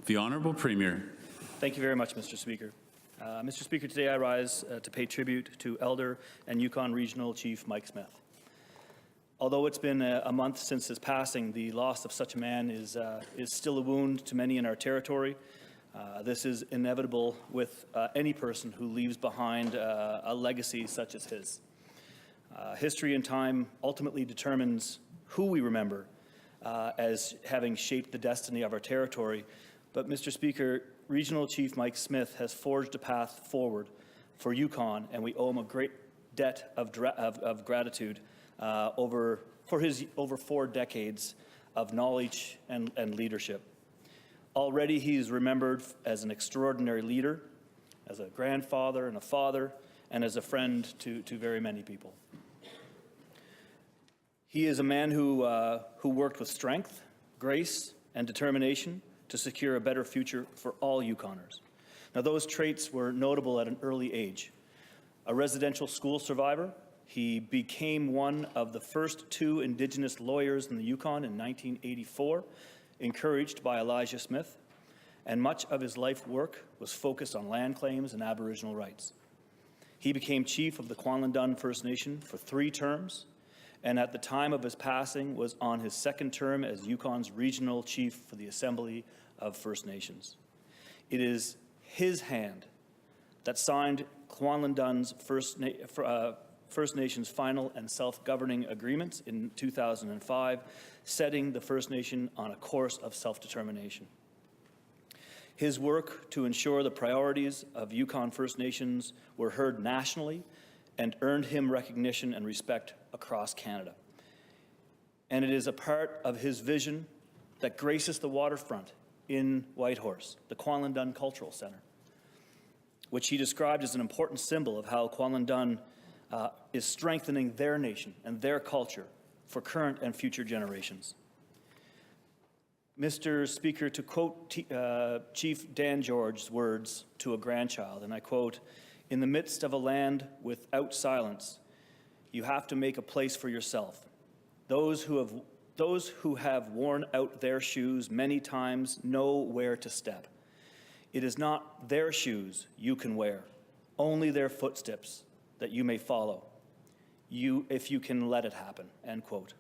The Honourable Premier. Thank you very much, Mr. Speaker. Mr. Speaker, today I rise to pay tribute to Elder and Yukon Regional Chief Mike Smith. Although it's been a month since his passing, the loss of such a man is still a wound to many in our territory. This is inevitable with any person who leaves behind a legacy such as his. History and time ultimately determines who we remember as having shaped the destiny of our territory. But, Mr. Speaker, Regional Chief Mike Smith has forged a path forward for Yukon, and we owe him a great debt of gratitude for his over 4 decades of knowledge and leadership. Already he's remembered as an extraordinary leader, as a grandfather and a father, and as a friend to very many people. He is a man who worked with strength, grace, and determination to secure a better future for all Yukoners. Now, those traits were notable at an early age. A residential school survivor, he became one of the first 2 Indigenous lawyers in the Yukon in 1984, encouraged by Elijah Smith, and much of his life work was focused on land claims and Aboriginal rights. He became chief of the Kwanlin First Nation for 3 terms, and at the time of his passing was on his 2nd term as Yukon's regional chief for the Assembly of First Nations. It is his hand that signed Kwanlin First Nations final and self-governing agreements in 2005, setting the First Nation on a course of self-determination. His work to ensure the priorities of Yukon First Nations were heard nationally and earned him recognition and respect across Canada. And it is a part of his vision that graces the waterfront in Whitehorse, the Kwanlin Cultural Centre, which he described as an important symbol of how Kwanlin is strengthening their nation and their culture for current and future generations. Mr. Speaker, to quote Chief Dan George's words to a grandchild, and I quote, "In the midst of a land without silence, you have to make a place for yourself. Those who have worn out their shoes many times know where to step. It is not their shoes you can wear, only their footsteps that you may follow, if you can let it happen," end quote.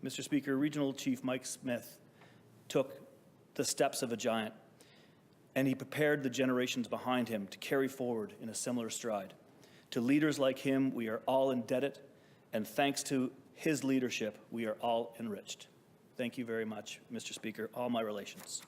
Mr. Speaker, Regional Chief Mike Smith took the steps of a giant, and he prepared the generations behind him to carry forward in a similar stride. To leaders like him, we are all indebted, and thanks to his leadership, we are all enriched. Thank you very much, Mr. Speaker. All my relations.